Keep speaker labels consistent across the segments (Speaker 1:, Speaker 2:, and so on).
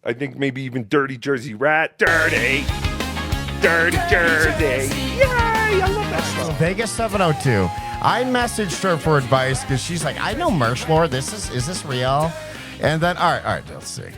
Speaker 1: I think maybe even Dirty Jersey Rat. Dirty Jersey. Yay! I love that song.
Speaker 2: Vegas 702. I messaged her for advice because she's like, I know Merch Lord. Is this real? And then, all right, let's see.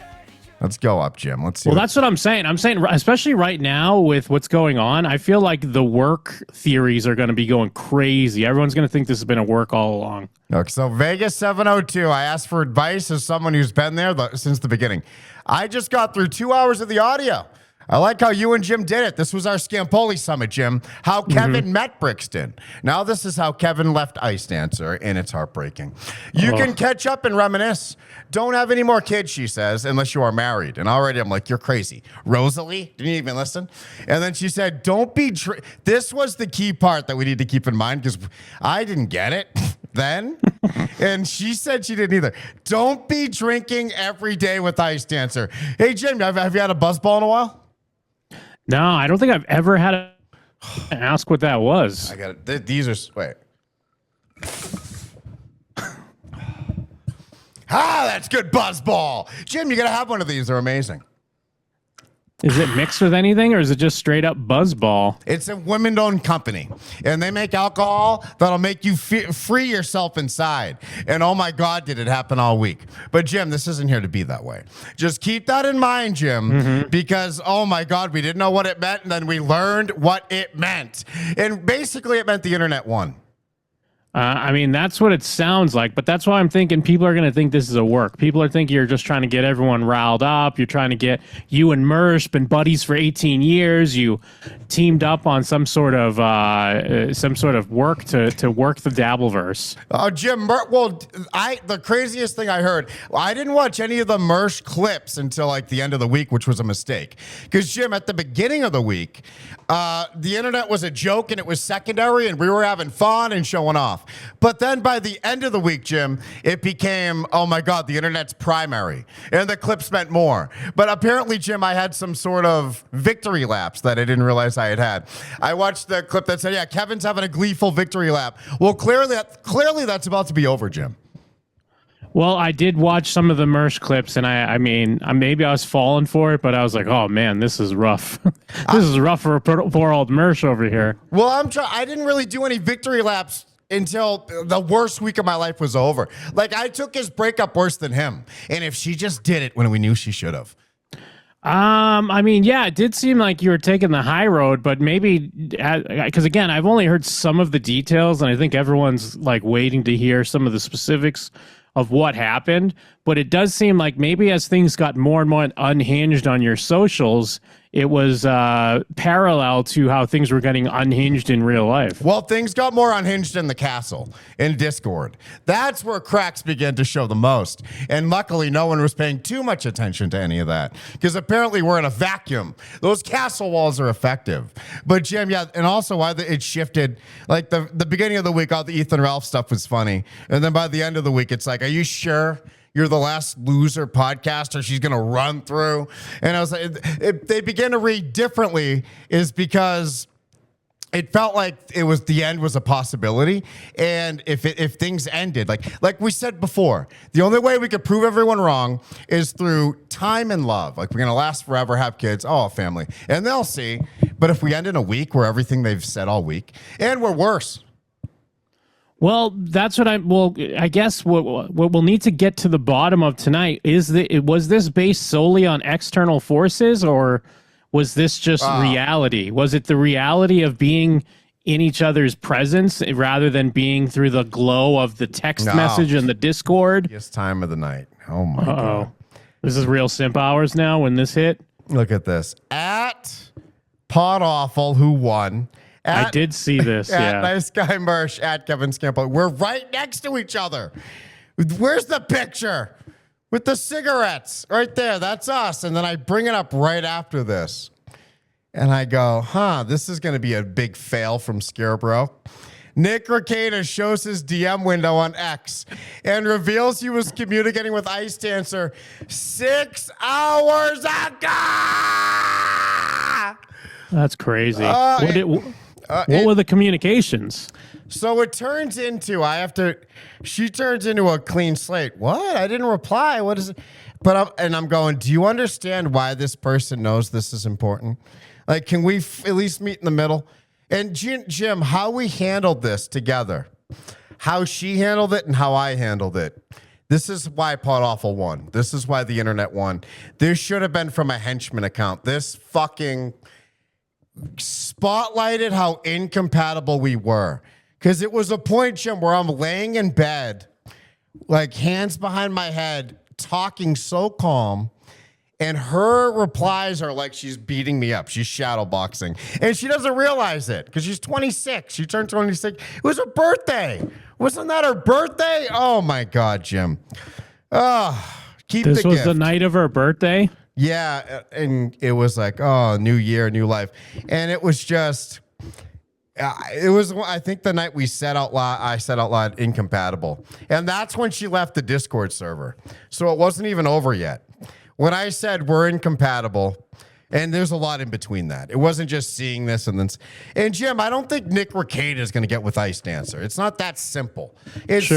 Speaker 2: Let's go up, Jim. Let's see.
Speaker 3: Well, that's what I'm saying. I'm saying, especially right now with what's going on, I feel like the work theories are going to be going crazy. Everyone's going to think this has been a work all along.
Speaker 2: Okay, so Vegas 702. I asked for advice as someone who's been there since the beginning. I just got through 2 hours of the audio. I like how you and Jim did it. This was our Scampoli summit, Jim. How Kevin met Brixton. Now this is how Kevin left Ice Dancer, and it's heartbreaking. You can catch up and reminisce. Don't have any more kids, she says, unless you are married. And already I'm like, you're crazy. Rosalie, didn't you even listen? And then she said, don't be... This was the key part that we need to keep in mind because I didn't get it then. And she said she didn't either. Don't be drinking every day with Ice Dancer. Hey, Jim, have you had a buzzball in a while?
Speaker 3: No, I don't think I've ever had to ask what that was.
Speaker 2: I got it. These are... Wait. That's good buzzball. Jim, you got to have one of these. They're amazing.
Speaker 3: Is it mixed with anything or is it just straight up buzzball?
Speaker 2: It's a women-owned company, and they make alcohol that'll make you free yourself inside. And oh my God, did it happen all week. But Jim, this isn't here to be that way. Just keep that in mind, Jim, because oh my God, we didn't know what it meant, and then we learned what it meant. And basically it meant the internet won.
Speaker 3: I mean, that's what it sounds like, but that's why I'm thinking people are going to think this is a work. People are thinking you're just trying to get everyone riled up. You're trying to get you and Mersh been buddies for 18 years. You teamed up on some sort of work to work the Dabbleverse.
Speaker 2: Jim, the craziest thing I heard, I didn't watch any of the Mersh clips until like the end of the week, which was a mistake. Because Jim, at the beginning of the week, the internet was a joke and it was secondary and we were having fun and showing off. But then by the end of the week, Jim, it became, oh my God, the internet's primary. And the clips meant more. But apparently, Jim, I had some sort of victory laps that I didn't realize I had. I watched the clip that said, yeah, Kevin's having a gleeful victory lap. Well, clearly that's about to be over, Jim.
Speaker 3: Well, I did watch some of the Mersh clips, and I mean, maybe I was falling for it, but I was like, oh man, this is rough. This is rough for poor old Mersh over here.
Speaker 2: Well, I didn't really do any victory laps until the worst week of my life was over. Like, I took his breakup worse than him. And if she just did it when we knew she should have.
Speaker 3: I mean, yeah, it did seem like you were taking the high road, but maybe, because again, I've only heard some of the details, and I think everyone's like waiting to hear some of the specifics of what happened. But it does seem like maybe as things got more and more unhinged on your socials, it was parallel to how things were getting unhinged in real life.
Speaker 2: Well, things got more unhinged in the castle, in Discord. That's where cracks began to show the most. And luckily, no one was paying too much attention to any of that, because apparently we're in a vacuum. Those castle walls are effective. But Jim, yeah, and also why it shifted. Like the beginning of the week, all the Ethan Ralph stuff was funny. And then by the end of the week, it's like, are you sure you're the last loser podcaster she's going to run through? And I was like, if they began to read differently is because it felt like the end was a possibility. And if things ended, like we said before, the only way we could prove everyone wrong is through time and love. Like, we're going to last forever, have kids, family. And they'll see. But if we end in a week where everything they've said all week, and we're worse.
Speaker 3: Well, that's what I guess what we'll need to get to the bottom of tonight is was this based solely on external forces, or was this just reality? Was it the reality of being in each other's presence rather than being through the glow of the text message and the Discord?
Speaker 2: Yes, time of the night. Oh my God.
Speaker 3: This is real simp hours now when this hit.
Speaker 2: Look at this. At Pod Awful, who won.
Speaker 3: I did see this,
Speaker 2: at Nice Guy Mersh, at Kevin Scampoli. We're right next to each other. Where's the picture? With the cigarettes. Right there. That's us. And then I bring it up right after this. And I go, this is going to be a big fail from Scarebro. Nick Rekieta shows his DM window on X and reveals he was communicating with Ice Dancer 6 hours ago.
Speaker 3: That's crazy. What were the communications?
Speaker 2: So it turns into, she turns into a clean slate. What? I didn't reply. What is it? But I'm going, do you understand why this person knows this is important? Like, can we at least meet in the middle? And Jim, how we handled this together, how she handled it and how I handled it. This is why Pod Awful won. This is why the internet won. This should have been from a henchman account. This fucking spotlighted how incompatible we were. Because it was a point, Jim, where I'm laying in bed, like hands behind my head, talking so calm. And her replies are like she's beating me up. She's shadow boxing. And she doesn't realize it because she's 26. She turned 26. It was her birthday. Wasn't that her birthday? Oh, my God, Jim. Keep
Speaker 3: this
Speaker 2: the
Speaker 3: was
Speaker 2: gift.
Speaker 3: the night of her birthday?
Speaker 2: Yeah. And it was like, oh, new year, new life. And it was just, it was, I think the night we said out loud, I said out loud, incompatible. And that's when she left the Discord server. So it wasn't even over yet. When I said we're incompatible, and there's a lot in between that. It wasn't just seeing this and then. And Jim, I don't think Nick Rekieta is going to get with Ice Dancer. It's not that simple. It's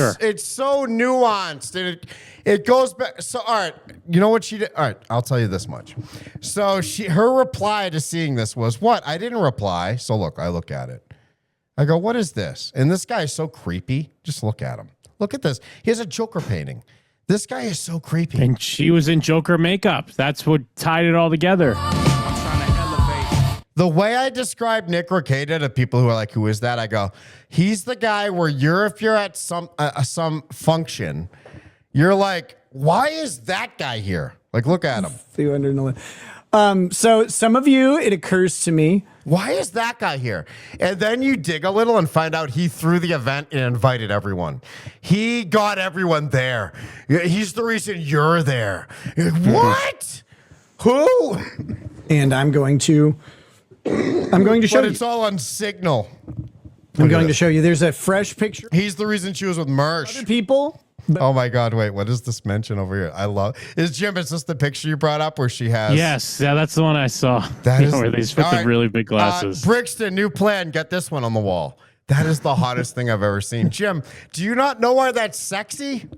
Speaker 2: so nuanced, and it goes back. So all right, you know what she did? All right, I'll tell you this much. So her reply to seeing this was what? I didn't reply. So look, I look at it. I go, what is this? And this guy is so creepy. Just look at him. Look at this. He has a Joker painting. This guy is so creepy.
Speaker 3: And she was in Joker makeup. That's what tied it all together.
Speaker 4: I'm trying to elevate.
Speaker 2: The way I describe Nick Rekieta to people who are like, who is that? I go, he's the guy where if you're at some function, you're like, why is that guy here? Like, look at him.
Speaker 5: 211. So some of you, it occurs to me,
Speaker 2: why is that guy here? And then you dig a little and find out he threw the event and invited everyone. He got everyone there. He's the reason you're there. You're like, what? Who?
Speaker 5: and I'm going to show
Speaker 2: But
Speaker 5: you.
Speaker 2: it's all on Signal.
Speaker 5: I'm going to show you. There's a fresh picture.
Speaker 2: He's the reason she was with Mersh.
Speaker 5: Other people.
Speaker 2: Oh my God! Wait, what is this mention over here? I love. Is this the picture you brought up where she has?
Speaker 3: Yes, yeah, that's the one I saw.
Speaker 2: That is
Speaker 3: where they fit
Speaker 2: all
Speaker 3: the
Speaker 2: right.
Speaker 3: really big glasses.
Speaker 2: Brixton, new plan. Get this one on the wall. That is the hottest thing I've ever seen. Jim, do you not know why that's sexy?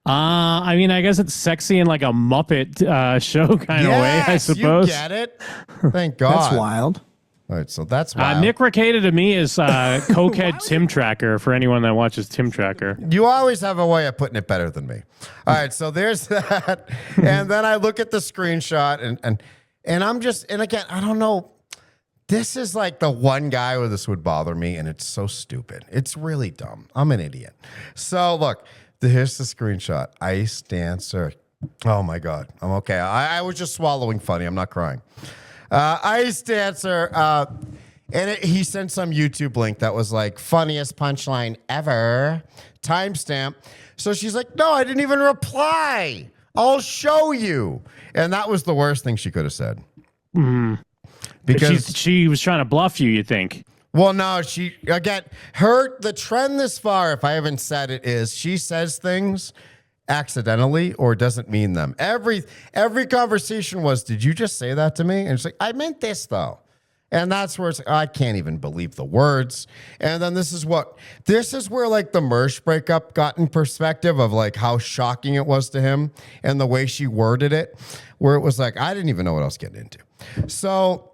Speaker 3: I mean, I guess it's sexy in like a Muppet show kind of way, I suppose.
Speaker 2: You get it. Thank God.
Speaker 5: That's wild.
Speaker 2: All right, so that's wild.
Speaker 3: Nick Rekieta to me is Cokehead Tim Tracker for anyone that watches Tim Tracker.
Speaker 2: You always have a way of putting it better than me. All right, so there's that. And then I look at the screenshot and I'm just, and again, I don't know. This is like the one guy where this would bother me, and it's so stupid. It's really dumb. I'm an idiot. So look, here's the screenshot. Ice Dancer. Oh my God. I'm okay. I was just swallowing funny. I'm not crying. Ice Dancer, and he sent some YouTube link that was like, funniest punchline ever, timestamp. So she's like, no, I didn't even reply. I'll show you. And that was the worst thing she could have said. Because
Speaker 3: she was trying to bluff you think?
Speaker 2: Well, no, the trend this far, if I haven't said it, is she says things accidentally or doesn't mean them. Every conversation was, did you just say that to me? And it's like, I meant this though. And that's where it's like, I can't even believe the words. And then this is where like the Mersh breakup got in perspective of like how shocking it was to him and the way she worded it, where it was like, I didn't even know what I was getting into. So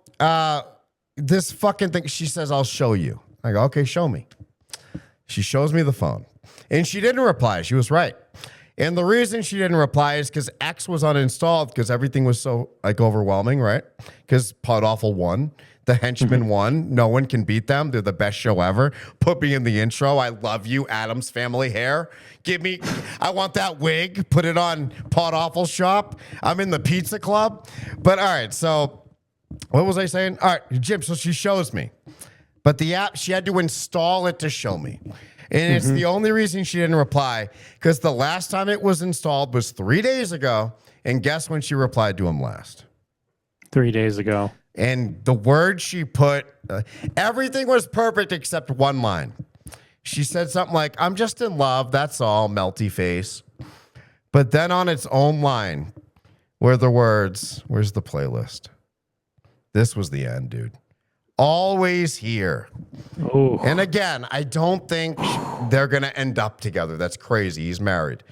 Speaker 2: this fucking thing, she says, I'll show you. I go, okay, show me. She shows me the phone and she didn't reply. She was right. And the reason she didn't reply is because X was uninstalled because everything was so like overwhelming, right? Because Pod Awful won. The Henchmen won. No one can beat them. They're the best show ever. Put me in the intro. I love you, Addams Family Hair. I want that wig. Put it on Pod Awful Shop. I'm in the Pizza Club. But all right, so what was I saying? All right, Jim, so she shows me. But the app, she had to install it to show me. And it's the only reason she didn't reply, because the last time it was installed was 3 days ago. And guess when she replied to him last?
Speaker 3: 3 days ago.
Speaker 2: And the word she put, everything was perfect except one line. She said something like, I'm just in love, that's all, melty face. But then on its own line were the words, where's the playlist? This was the end, dude. Always here.
Speaker 3: Oh.
Speaker 2: And again, I don't think they're going to end up together. That's crazy. He's married.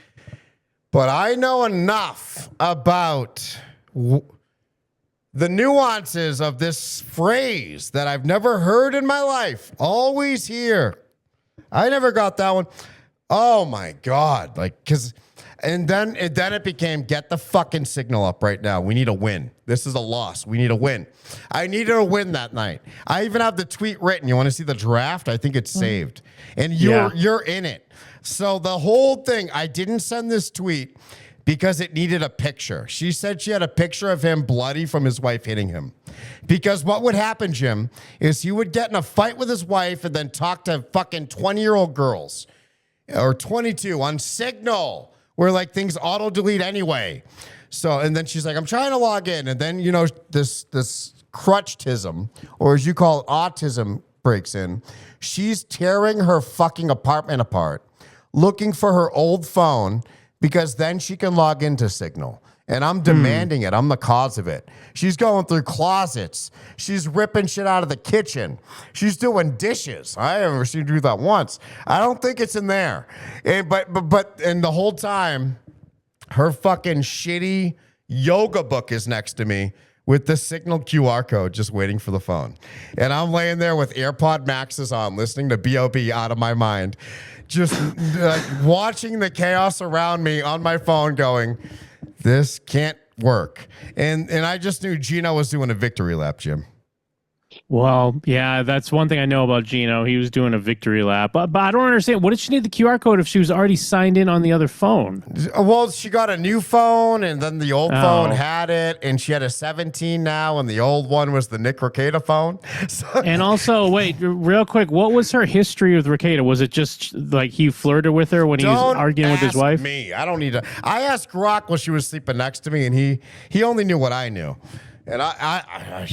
Speaker 2: But I know enough about the nuances of this phrase that I've never heard in my life. Always here. I never got that one. Oh my God. And then it became, get the fucking signal up right now. We need a win. This is a loss. We need a win. I needed a win that night. I even have the tweet written. You want to see the draft? I think it's saved. And you're in it. So the whole thing, I didn't send this tweet because it needed a picture. She said she had a picture of him bloody from his wife hitting him. Because what would happen, Jim, is he would get in a fight with his wife and then talk to fucking 20-year-old girls or 22 on Signal, where like things auto delete anyway. So, and then she's like, I'm trying to log in. And then, this crutchtism, or as you call it, autism, breaks in. She's tearing her fucking apartment apart, looking for her old phone because then she can log into Signal. And I'm demanding it. I'm the cause of it. She's going through closets. She's ripping shit out of the kitchen. She's doing dishes. I haven't seen her do that once. I don't think it's in there. And the whole time, her fucking shitty yoga book is next to me with the Signal QR code just waiting for the phone. And I'm laying there with AirPod Maxes on, listening to BYB out of my mind, just like watching the chaos around me on my phone going, this can't work. And I just knew Gino was doing a victory lap, Jim.
Speaker 3: Well, yeah, that's one thing I know about Gino. He was doing a victory lap. But I don't understand. What did she need the QR code if she was already signed in on the other phone?
Speaker 2: Well, she got a new phone, and then the old phone had it, and she had a 17 now, and the old one was the Nick Rekieta phone. So,
Speaker 3: and also, wait, real quick, what was her history with Rekieta? Was it just like he flirted with her when he was arguing with his wife?
Speaker 2: Me, I don't need to. I asked Rock while she was sleeping next to me, and he only knew what I knew. And I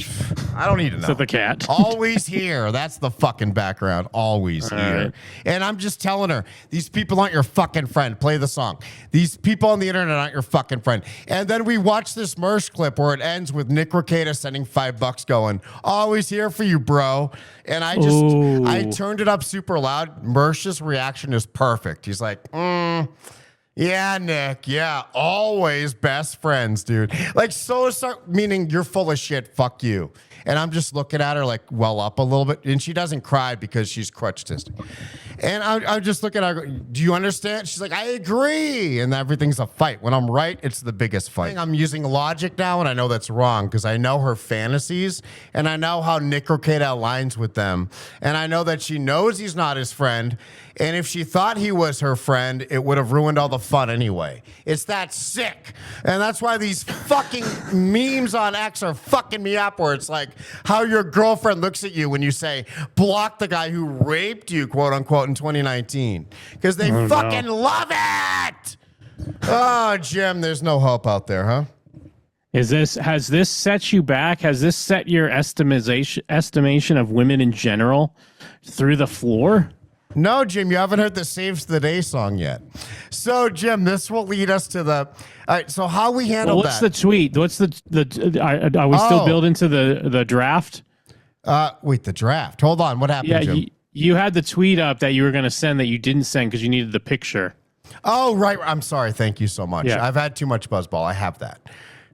Speaker 2: don't need to know.
Speaker 3: So the cat.
Speaker 2: Always here. That's the fucking background. Always here.
Speaker 3: Right.
Speaker 2: And I'm just telling her, these people aren't your fucking friend. Play the song. These people on the internet aren't your fucking friend. And then we watch this Mersh clip where it ends with Nick Rekieta sending $5 going, always here for you, bro. And I turned it up super loud. Mersh's reaction is perfect. He's like, yeah, Nick. Yeah, always best friends, dude. Like, meaning you're full of shit. Fuck you. And I'm just looking at her like well up a little bit. And she doesn't cry because she's crutch-tistic. And I'm just looking at her, do you understand? She's like, I agree. And everything's a fight. When I'm right, it's the biggest fight. I'm using logic now, and I know that's wrong because I know her fantasies, and I know how Nick Rekieta aligns with them. And I know that she knows he's not his friend. And if she thought he was her friend, it would have ruined all the fun anyway. It's that sick. And that's why these fucking memes on X are fucking me up, where it's like how your girlfriend looks at you when you say, block the guy who raped you, quote unquote, in 2019. Because they fucking love it. Oh, Jim, there's no hope out there, huh?
Speaker 3: Has this set you back? Has this set your estimation of women in general through the floor?
Speaker 2: No, Jim, you haven't heard the Saves the Day song yet. So, Jim, this will lead us to the... All right, so how we handle
Speaker 3: what's the tweet? What's the are we still building to the draft?
Speaker 2: Wait, the draft. Hold on. What happened, Jim?
Speaker 3: You had the tweet up that you were going to send that you didn't send because you needed the picture.
Speaker 2: Oh, right. I'm sorry. Thank you so much.
Speaker 3: Yeah.
Speaker 2: I've had too much buzzball. I have that.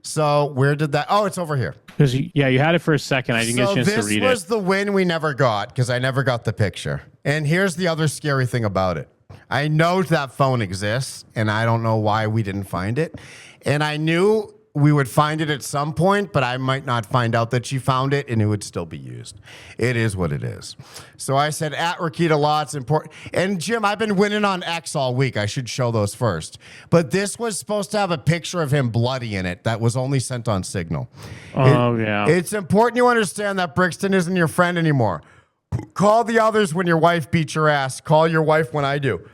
Speaker 2: So where did that... Oh, it's over here.
Speaker 3: Because you had it for a second. I didn't get a chance to read it.
Speaker 2: This was the win we never got because I never got the picture. And here's the other scary thing about it. I know that phone exists, and I don't know why we didn't find it. And I knew we would find it at some point, but I might not find out that she found it, and it would still be used. It is what it is. So I said, at Rekieta Law, it's important. And Jim, I've been winning on X all week. I should show those first. But this was supposed to have a picture of him bloody in it that was only sent on Signal.
Speaker 3: Yeah.
Speaker 2: It's important you understand that Brixton isn't your friend anymore. Call the others when your wife beats your ass. Call your wife when I do.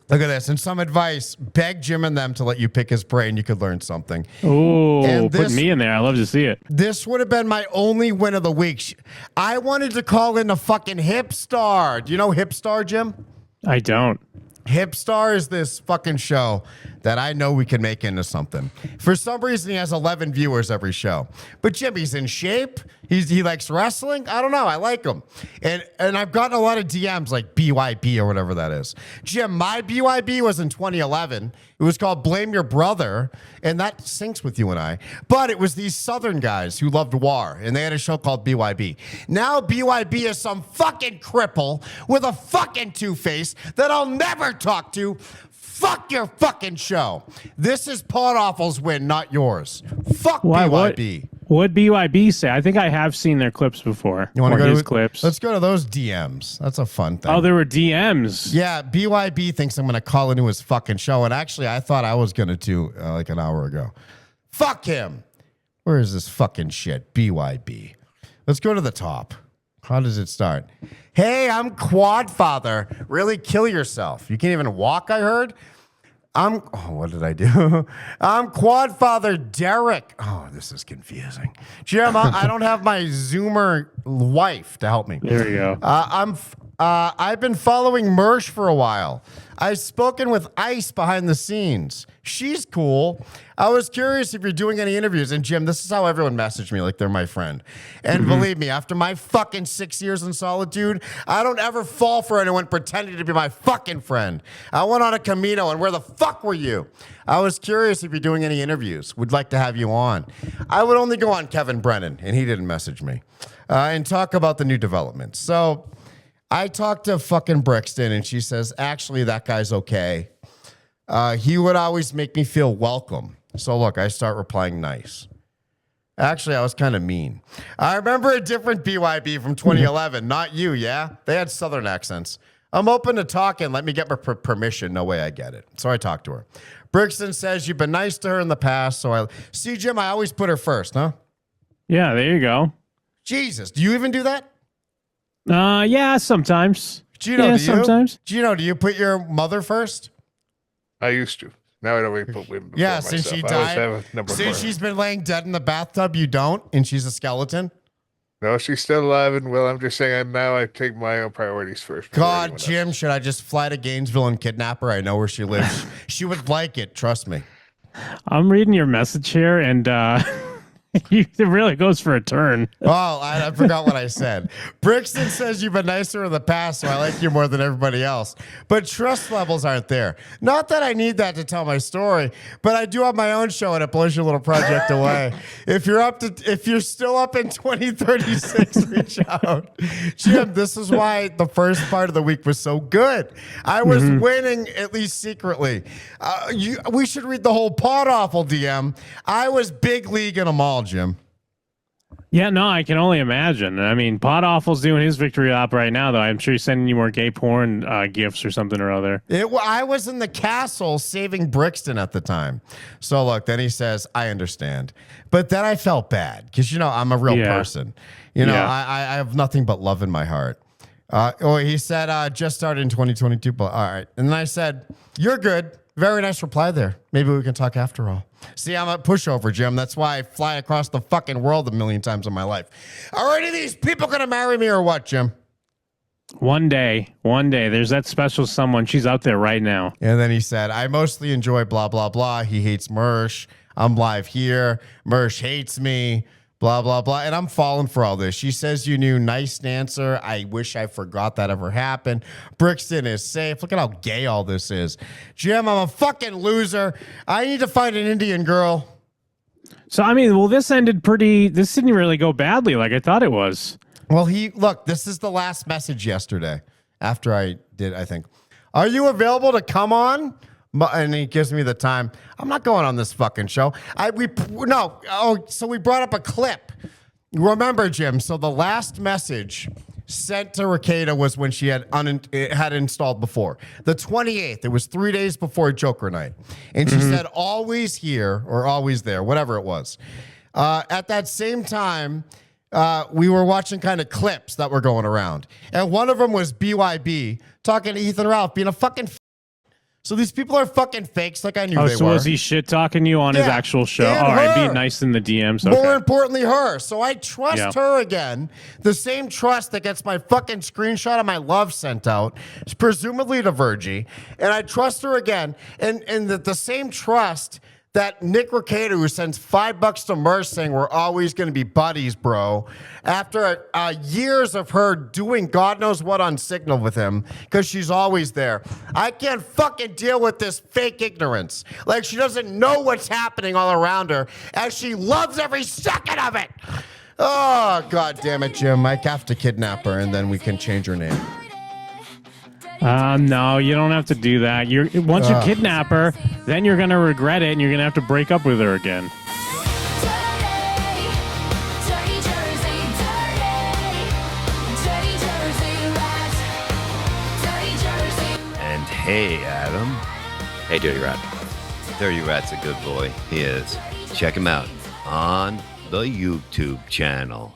Speaker 2: Look at this. And some advice, beg Jim and them to let you pick his brain. You could learn something.
Speaker 3: Oh, put me in there. I love to see it.
Speaker 2: This would have been my only win of the week. I wanted to call in the fucking Hipstar. Do you know Hipstar, Jim?
Speaker 3: I don't.
Speaker 2: Hipstar is this fucking show that I know we can make into something. For some reason, he has 11 viewers every show. But Jim, he's in shape. He likes wrestling. I don't know. I like him. And I've gotten a lot of DMs like BYB or whatever that is. Jim, my BYB was in 2011. It was called Blame Your Brother, and that syncs with you and I. But it was these Southern guys who loved war, and they had a show called BYB. Now BYB is some fucking cripple with a fucking two-face that I'll never talk to. Fuck your fucking show. This is Pod Awful's win, not yours. Fuck BYB.
Speaker 3: What BYB say? I think I have seen their clips before.
Speaker 2: You want to go
Speaker 3: his
Speaker 2: to
Speaker 3: clips?
Speaker 2: Let's go to those DMs. That's a fun thing.
Speaker 3: Oh, there were DMs.
Speaker 2: Yeah, BYB thinks I'm going to call into his fucking show, and actually, I thought I was going to too, like an hour ago. Fuck him. Where is this fucking shit? BYB. Let's go to the top. How does it start? Hey, I'm Quad Father. Really kill yourself. You can't even walk, I heard. What did I do? I'm Quad Father Derek. Oh, this is confusing. Jim, I don't have my Zoomer wife to help me.
Speaker 3: There you go.
Speaker 2: I've been following Mersh for a while. I've spoken with Ice behind the scenes. She's cool. I was curious if you're doing any interviews. And Jim, this is how everyone messaged me, like they're my friend. And believe me, after my fucking 6 years in solitude, I don't ever fall for anyone pretending to be my fucking friend. I went on a Camino, and where the fuck were you? I was curious if you're doing any interviews. Would like to have you on. I would only go on Kevin Brennan, and he didn't message me, and talk about the new developments. So I talked to fucking Brixton, and she says, actually, that guy's okay. He would always make me feel welcome. So look, I start replying nice. Actually, I was kind of mean. I remember a different BYB from 2011. Not you, yeah? They had Southern accents. I'm open to talking. Let me get my permission. No way I get it. So I talked to her. Brixton says you've been nice to her in the past. So I see, Jim, I always put her first, huh?
Speaker 3: Yeah, there you go.
Speaker 2: Jesus, do you even do that?
Speaker 3: Yeah, sometimes.
Speaker 2: Gino,
Speaker 3: yeah,
Speaker 2: do you?
Speaker 3: sometimes.
Speaker 2: Gino, do you put your mother first?
Speaker 1: I used to. Now I don't even put women before
Speaker 2: Yeah,
Speaker 1: myself.
Speaker 2: since she
Speaker 1: I always
Speaker 2: died.
Speaker 1: have a number
Speaker 2: Since
Speaker 1: four.
Speaker 2: she's been laying dead in the bathtub, you don't, and she's a skeleton.
Speaker 1: No, she's still alive and well. I'm just saying I take my own priorities first. before
Speaker 2: God,
Speaker 1: anyone
Speaker 2: Jim, should I just fly to Gainesville and kidnap her? I know where she lives. She would like it. Trust me.
Speaker 3: I'm reading your message here, and it really goes for a turn.
Speaker 2: Oh, I forgot what I said. Brixton says you've been nicer in the past, so I like you more than everybody else. But trust levels aren't there. Not that I need that to tell my story, but I do have my own show, and it blows your little project away. If you're still up in 2036, reach out. Jim, this is why the first part of the week was so good. I was winning, at least secretly. We should read the whole Pod Awful DM. I was big league in them all, Jim.
Speaker 3: Yeah, no, I can only imagine. I mean, Pod Awful's doing his victory lap right now, though. I'm sure he's sending you more gay porn gifts or something or other.
Speaker 2: I was in the castle saving Brixton at the time. So look, then he says, I understand. But then I felt bad because, I'm a real person. I have nothing but love in my heart. He said, just started in 2022. But all right. And then I said, you're good. Very nice reply there. Maybe we can talk after all. See, I'm a pushover, Jim. That's why I fly across the fucking world a million times in my life. Are any of these people going to marry me or what, Jim?
Speaker 3: One day. There's that special someone. She's out there right now.
Speaker 2: And then he said, I mostly enjoy blah, blah, blah. He hates Mersh. I'm live here. Mersh hates me. Blah, blah, blah. And I'm falling for all this. She says you knew. Nice answer. I wish I forgot that ever happened. Brixton is safe. Look at how gay all this is. Jim, I'm a fucking loser. I need to find an Indian girl.
Speaker 3: So, I mean, well, this didn't really go badly like I thought it was.
Speaker 2: Well, look, this is the last message yesterday after I did, I think. Are you available to come on? And he gives me the time. I'm not going on this fucking show. So we brought up a clip. Remember, Jim, so the last message sent to Rekieta was when she had installed before. The 28th, it was 3 days before Joker night. And she said, always here or always there, whatever it was. At that same time, we were watching kind of clips that were going around. And one of them was BYB talking to Ethan Ralph being a fucking So these people are fucking fakes like I knew
Speaker 3: Oh,
Speaker 2: they
Speaker 3: so
Speaker 2: were.
Speaker 3: was he shit talking you on his
Speaker 2: Yeah,
Speaker 3: actual show?
Speaker 2: and
Speaker 3: All right,
Speaker 2: her.
Speaker 3: be nice in the DMs.
Speaker 2: More
Speaker 3: Okay.
Speaker 2: importantly, her. So I trust
Speaker 3: Yeah.
Speaker 2: her again. The same trust that gets my fucking screenshot of my love sent out, presumably to Virgie. And I trust her again. And the same trust that Nick Rekieta, who sends $5 to Merce saying we're always going to be buddies, bro, after years of her doing God knows what on Signal with him, because she's always there. I can't fucking deal with this fake ignorance. Like she doesn't know what's happening all around her, as she loves every second of it. Oh, God damn it, Jim. Mike have to kidnap her, and then we can change her name.
Speaker 3: No, you don't have to do that. Once you kidnap her, then you're gonna regret it, and you're gonna have to break up with her again.
Speaker 6: And hey, Adam.
Speaker 7: Hey, Dirty Rat.
Speaker 6: Dirty Rat's a good boy. He is. Check him out on the YouTube channel.